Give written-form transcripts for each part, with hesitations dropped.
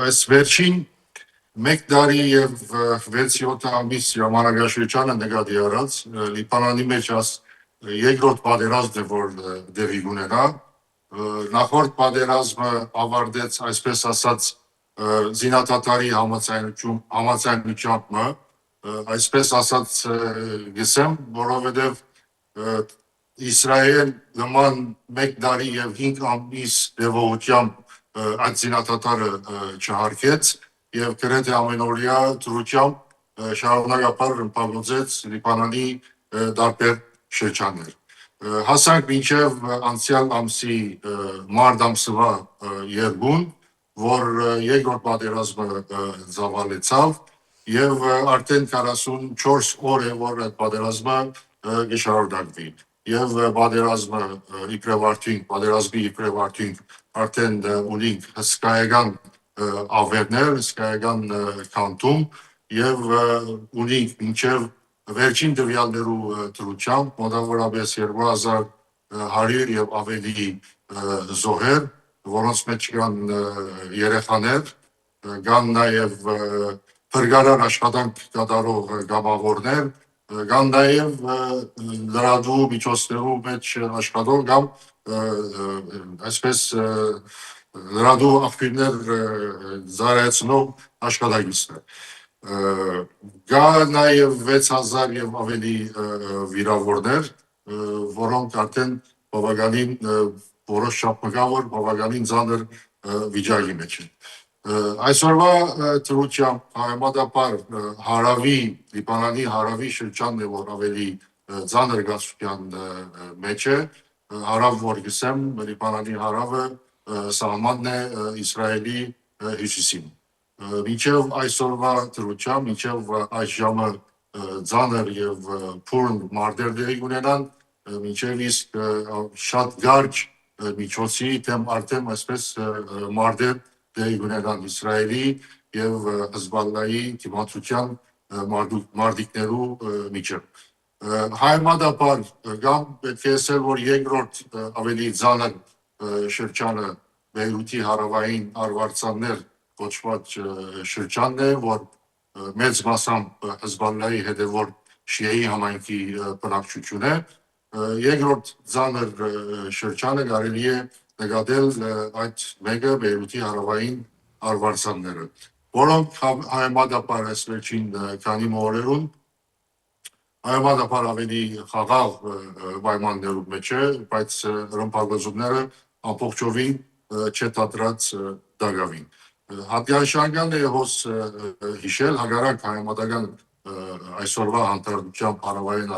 այս վերջին մեկ տարի եւ 6-7 ամիս ժամանակաշրջանը նկատի առած Լիբանանի մեջ երկրորդ պատերազմն է, որ դեղի ունենա։ Նախորդ պատերազմը ավարտեց, այսպես ասած, զինադատարի համաձայնությամբ, այսպես ասած գսեմ, որովհետեւ Իսրայել նման մեկ տարի եւ 5 ամիս դեպողությամբ այդ զինադատարը չհարգեց եւ գրեթե ամենօրյա դրությամբ շարունակապար ռմբակոծեց Լիբանանի տարբեր շրջաններ։ Հասանք մինչև անցյալ ամսի մարտ ամսվա 2-ին, որ երկրորդ պատերազմը ծավալեցավ եւ արդեն 44 օր է, որ այդ պատերազմը կշարունակվի եւ պատերազմի իբրև արդյունք արդեն ունենք հսկայական ավերներ, հսկայական քանթում եւ ունենք մինչեւ վերջին տվյալներու դրությամբ մոտավորապես 2100 եւ ավելի զոհեր, որոնց մեջ կան երեխաներ, կան նաեւ փրկարար աշխատանք կատարող գաբավորներ, կան նաեւ լրատվու միջոցներու մեջ աշխատող կամ այսպես լրատվու աղբյուրներ զարգացնող աշխատակիցներ։ Կա նաեւ 6000 եւ ավելի վիրավորներ, որոնք արդեն բավականին որոշ շապմկավոր բավականին ծանր վիճակի մեջ են։ Այսօրվա դրությամբ համեմատաբար հարավի Լիբանանի հարավի շրջանն է, որ ավելի ծանր գացության մեջ է, հարավ որ գսեմ Լիբանանի հարավը սահմանն է Իսրայելի հյուսիսին։ Մինչև այսօրվա դրությամբ, մինչև այս ժամը ծանր եւ փուրն մարտեր դեղի ունենան, մինչև իսկ շատ գարջ միջոցի դեմ արդեն այսպես մարտեր դեղի ունենան Իսրայելի եւ Հեզբոլլայի դիմացության մարտիկներու միջև։ Համեմատաբար կամ պետք է ասել, որ երկրորդ ավելի ծանր շրջանը Բեյրութի հարավային արվարձաններ կոչված շրջանն է, որ մեծ մասամբ Հեզբոլլայի հետևորդ շիայի համայնքի բնակչություն է։ Երկրորդ ծանր շրջանը կարելի է նկատել այդ մեկը Բեյրութի հարավային արվարձանները, որոնք համեմատաբար այս վերջին քանի օրերուն համեմատաբար ավելի խաղաղ պայմաններում մեջ է, բայց ռմբակոծությունները ամբողջովին չդադրած դակավին։ Հատկանշական է հոս հիշել հակառակ համեմատական այսօրվա հանդարտությամբ հարավային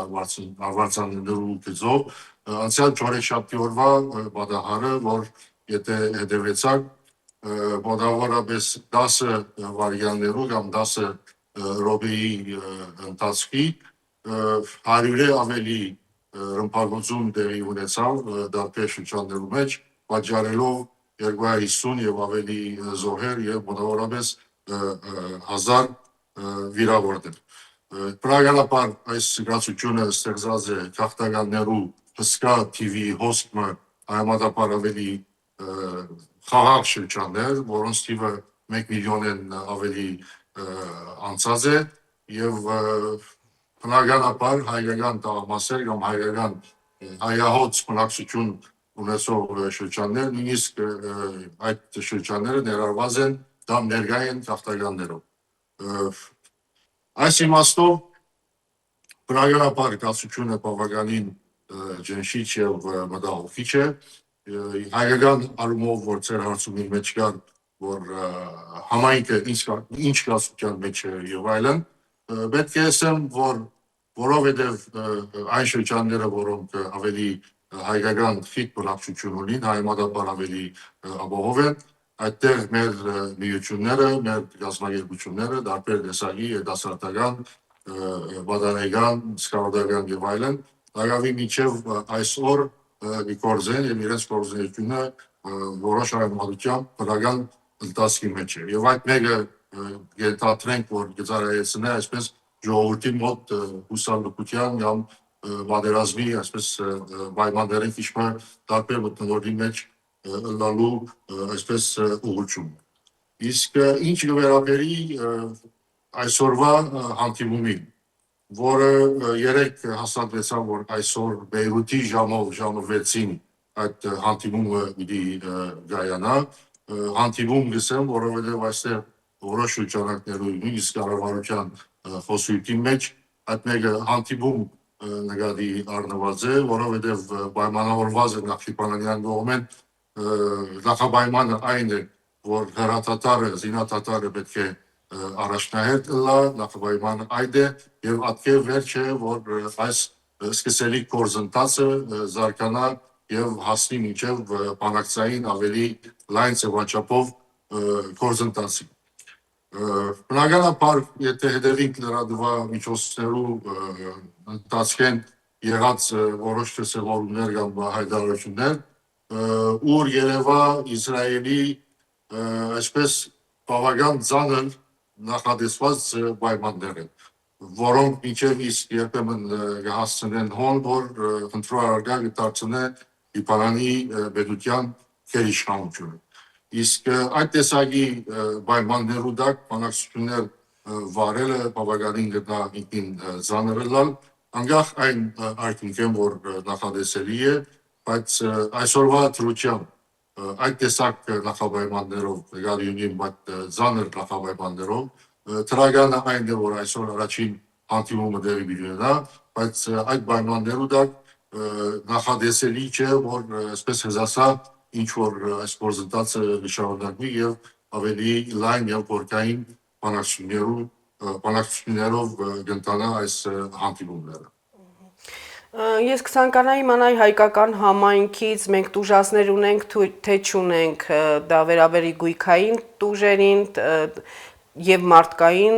արվարձաններու գծով անցյալ չորեքշաբթի օրվա պատահարը, որ եթե հետևեցաք մոտավորապես 10 վայրկյաններու կամ 10 րոպեի ընթացքի 100-ը ավելի ռմբակոծում տեղի ունեցավ տարբեր շրջաններու մեջ, պատճառելով 250 եւ ավելի զոհեր եւ մոտավորապես 1000 վիրավորներ։ Բնականաբար այս զգացությունը ստեղծած է քաղաքականներու հսկա TV հոսքը համեմատաբար ավելի խաղաղ շրջաններ, որոնց թիվը 1 միլիոնեն ավելի անցած է եւ բնականաբար հայկական տաղամասեր կամ հայկական հայահոց բնակչություն ունեցող շրջաններ, նույնիսկ այդ շրջանները ներառված են կամ ներկա են քաղաքականներով։ Այս իմաստով բնականաբար կացությունը բավականին ջնշիչ եւ մտահոգիչ է, հայկական առումով, որ ծեր հարցումի մեջ կան, որ համայնքը ինչ կացության մեջ է եւ այլն, պետք է ասեմ, որ որովհետեւ այն շրջանները, որոնք ավելի հայկական խիտ բնակչություն ունին, համեմատաբար ավելի ապահով են, այդտեղ մեր միությունները, մեր գազագերբությունները, տարբեր տեսակի երիտասարդական, պատանեկան, սկաուտական եւ այլն, լավի միջև այսօր գործեն եւ իրենց գործունեությունը որոշ արմատությամբ բնական ընթացքի մեջ է։ Եվ այդ մեկը գետատրենք, որ գծարայեցնե այսպես ժողովրդի մոտ հուսալուկության կամ պատերազմի այսպես պայմաններին քիչմը տարբեր մտնոլորտի մեջ լալու այսպես ուղղություն։ Իսկ ինչ կվերաբերի այսօրվա հանդիպումին, որը երեք հաստատվեցավ, որ այսօր Բեյրութի ժամը 6-ին այդ հանդիպումը պիտի գայանա, հանդիպում գսեմ, որովհետև այստեղ որոշ շրջանակներում նույնիսկ կառավարության խոսույթի մեջ այդ մեկը հանդիպում նկատի առնված է, որովհետև պայմանավորված է Նախիջևանյան կողմեն նախապայմանը այն է, որ հրատատարը, զինատատարը պետք է առաջնահերթ լա, նախապայմանը այդ է, եւ ատկե վերջ է, որ այս սկսելի գործընթացը զարգանա եւ հասնի մինչեւ բանակցային ավելի լայն ձևաչափով գործընթացի։ Բնականաբար, եթե հետևենք լրատվա միջոցներու ընթացքեն եղած որոշ դրսևորումներ կամ հայտարարություններ, ուր երևա Իսրայելի այսպես բավական ծանր նախադեсված պայմաններ են, որոնք մինչև իսկ երբեմն կհասցնեն հոն, որ խնդրահարակա կդարձնե Լիբանանի պետության գերիշխանությունը։ Իսկ այդ տեսակի պայմաններու տակ բանակցություններ վարելը բավականին գտնա ինքին ծանրելալ, անկախ այն արդյունքեն, որ նախադեсելի է, բայց այսօրվա դրությամբ այդ տեսակ նախապայմաններով, գալիունին այդ ծանր նախապայմաններով, թրագանը այն է, որ այսօր առաջին հանդիպումը դեպի բիլյոնա, բայց այդ պայմաններու տակ նախադեсելի չէ, որ այսպես հզասա ինչ որ այս գործընթացը շարունակվի եւ ավելի լայն եւ կորկային բանակցություններով կընթանա այս հանդիպումները։ Ես կցանկանայի իմանալ հայկական համայնքից մենք տուժածներ ունենք, թե չունենք, դա վերաբերի գույքային տուժերին եւ մարդկային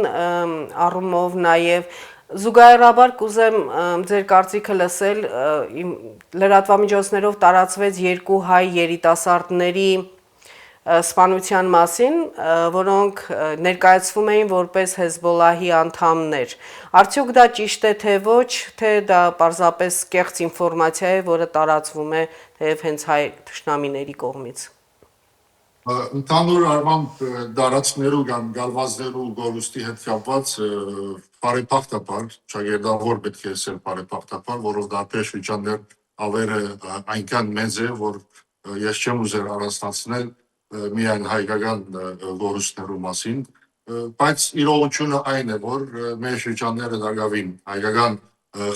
առումով նաեւ զուգահեռաբար կուզեմ ձեր կարծիքը լսել լրատվամիջոցներով տարածվեց երկու հայ երիտասարդների սպանության մասին, որոնք ներկայացվում էին որպես Հեզբոլահի անդամներ։ Արդյոք դա ճիշտ է թե ոչ, թե դա պարզապես կեղծ ինֆորմացիա է, որը տարածվում է թեև հենց հայ թշնամիների կողմից։ Ընդհանուր առմամբ դարածքներու կամ գալվածներու գորուստի հետ կապված բարեփոխտապար, ճագերդավոր պետք է ասել բարեփոխտապար, որով դարբեր շրջաններ ավերը այնքան մեծ է, որ ես չեմ ուզեր առանձնացնել միայն հայկական գորուստներու մասին, բայց իրողությունը այն է, որ մեր շրջանները դակավին հայկական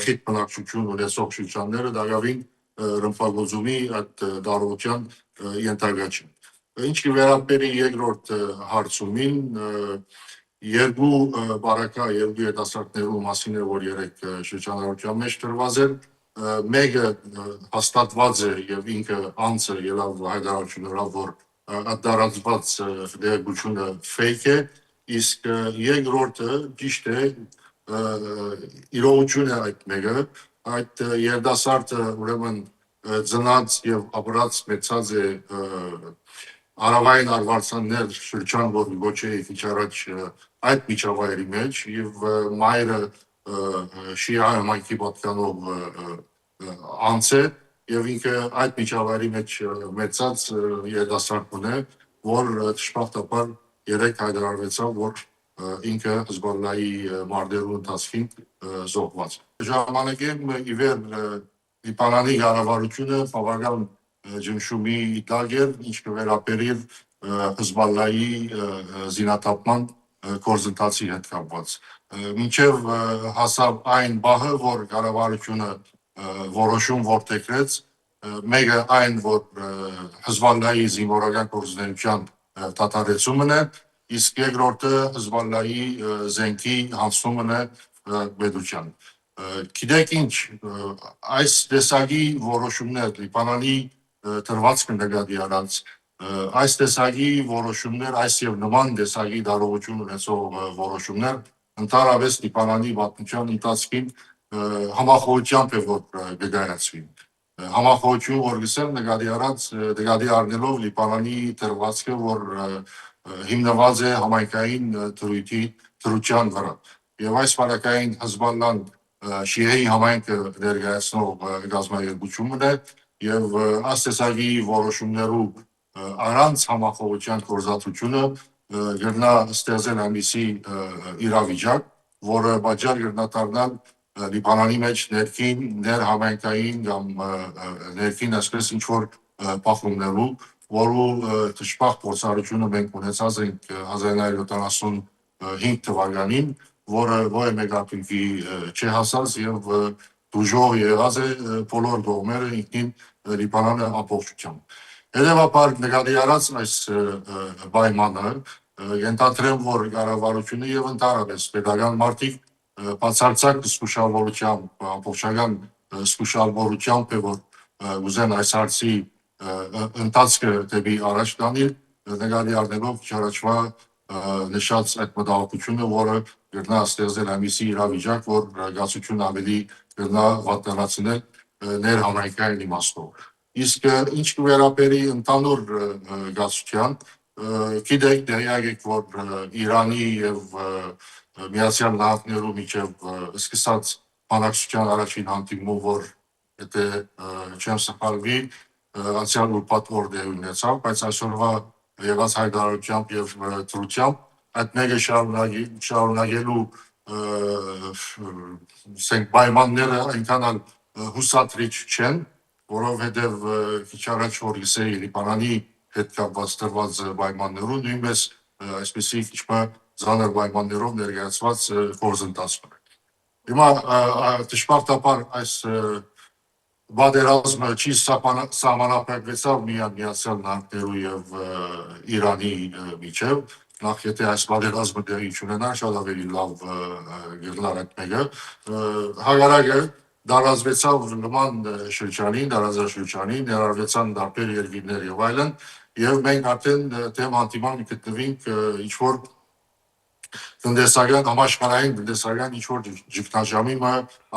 խիտ բնակչություն ունեցող շրջանները դակավին ռմբակոծումի այդ դարողության ենթակա չեն։ Ինչ կվերաբերի երկրորդ հարցումին, երկու բարակա, երկու երիտասարդներու մասին է, որ երեք շրջանառության մեջ տրված էր, մեկը հաստատված է եւ ինքը անձը ելավ հայտարարություններով, որ դարածված դերակցությունը fake է, իսկ երկրորդը ճիշտ է, իրողություն է այդ մեկը, այդ երիտասարդը ուրեմն ծնած եւ ապրած մեծած է Արավային արվարձաններ շրջան, որ գոչեի քիչ առաջ այդ միջավայրի մեջ եւ մայրը շիա համայնքի պատկանող անձ է եւ ինքը այդ միջավայրի մեջ մեծած երիտասարդ է, որ դժբախտաբար երեք հայտարարվեցավ, որ ինքը Հեզբոլլահի մարտերու ընթացքին զոհված է։ Ժամանակին ի վեր Լիբանանի կառավարությունը բավական ջնշումի տակ էր, ինչ կվերաբերիր Հեզբոլլահի զինաթափման գործընթացի հետ կապված։ Մինչև հասավ այն բահը, որ կառավարությունը որոշում որդեգրեց, մեկը այն, որ Հեզբոլլահի զինվորական գործունեության դադարեցումն է, իսկ երկրորդը Հեզբոլլահի զենքի հանձնումն է պետության։ Գիտեք ինչ, այս տեսակի որոշումներ Լիբանանի դրվածքը նկատի առած, այս տեսակի որոշումներ, այս եւ նման տեսակի դարողություն ունեցող որոշումներ ընդհանրապես Լիբանանի պատմության ընթացքին համախոհությամբ է որ կգայացվի։ Համախոհություն, որ գսեմ նկատի առնելով Լիբանանի դրվածքը, որ հիմնված է համայնքային դրության վրա։ Եվ այս վարակային Հեզբոլլահն շիայի համայնքը ներկայացնող գազམ་երկությունն է եւ այս տեսակի որոշումներու առանց համախոհության գործատությունը գրնա ստեղծել այնպիսի իրավիճակ, որը պատճառ գրնա դառնալ Լիբանանի մեջ ներքին ներհամայնքային կամ ներքին այսպես ինչ որ բախումներու, որու դժբախտ փորձառությունը մենք ունեցած ենք 1975 թվականին, որը ո՞ր մեգապինքի չի հասած եւ դուժող եղած է բոլոր կողմերը ինքնին Լիբանանը ամբողջությամբ։ Հետևաբար նկատի առած այս պայմանը ենթադրեմ, որ կառավարությունը եւ ընդհանրապես pedagogan մարդիկ բացարձակ զսուշալորությամբ, ամբողջական զսուշալորությամբ է որ ուզեն այս հարցի ընթացքը դեպի առաջ տանել, նկատի առնելով չարաչվա նշած այդ մտահոգությունը, որը գրնա ստեղծել այնպիսի իրավիճակ, որ գացությունը ավելի գրնա վատանացնել ներհամայնքային իմաստով։ Իսկ ինչ կվերապերի ընդհանուր գացության, գիտեք դերյակ եք, որ Իրանի եւ Միացյալ Նահանգներու միջև սկսած բանակցության առաջին հանդիպումը, որ եթե չեմ սխալվի, անցյալ ուրբաթ օր դեր ունեցավ, բայց այսօրվա եղած հայտարարությամբ եւ դրությամբ այդ մեկը շարունակելու ասենք պայմանները այնքան հուսադրիչ չեն, որովհետեւ քիչ առաջ որ լսեի Լիբանանի հետ կապված տրված պայմաններում նույնպես այսպեսի քիչ ծանր պայմաններով ներկայացված գործընթացներ։ Հիմա դժբախտաբար այս պատերազմը չի սահմանափակվեցավ միայն Միացյալ Նահանգներու եւ Իրանի միջև, նախ եթե այս պատերազմը տեղի չունենար, շատ ավելի լավ գնար այդ մեկը, հակառակը դարազվեցավ նման շրջանին, դարաձաշրջանին, ներառվեցան տարբեր երկիրներ եւ այլն, եւ մենք արդեն դեմ հանդիման գտնվենք ինչ որ տնտեսական համաշխարհային տնտեսական ինչ որ ճգնաժամի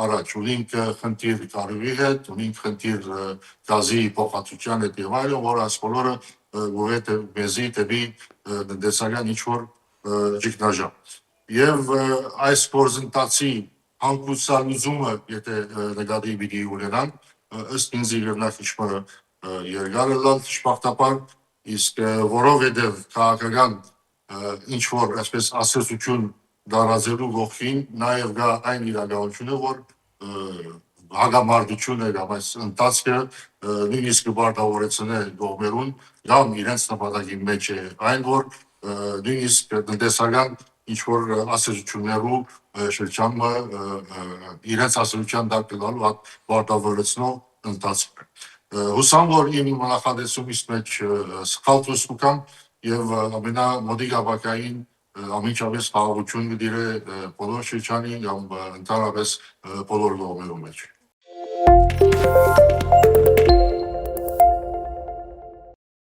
առաջ ունենք խնդիր կարիվի հետ, ունենք խնդիր գազի փոխադրության հետ եւ այլն, որ այս բոլորը գովետ մեզի դեպի տնտեսական ինչ որ ճգնաժամ։ Եվ այս գործընթացի հանգուցալուծումը, եթե նկատի պիտի ունենան, ըստ ինձ իրենակ ինչ-որ երկար լալ դժբախտաբար, իսկ որովհետեւ քաղաքական ինչ որ այսպես ասոցիացիոն դարազելու գողքին նաև գա այն իրականությունը, որ հագամարտությունը կամ այս ընթացքը նույնիսկ կբարտավորեցնե գողմերուն կամ իրենց նպատակի մեջ է այն, որ նույնիսկ տնտեսական ինչ որ ասոցիացիաներու շրջանը իրենց ասոցիացիան դակ գալու բարտավորեցնող ընթացք։ Հուսամ, որ իմ նախադեсումից մեջ սխալ դուսկամ եւ ամենամոդիկ ապակային ամենջավես խաղաղություն գդիրե բոլոր շրջանի կամ ընդհանրապես բոլոր կողմերու մեջ։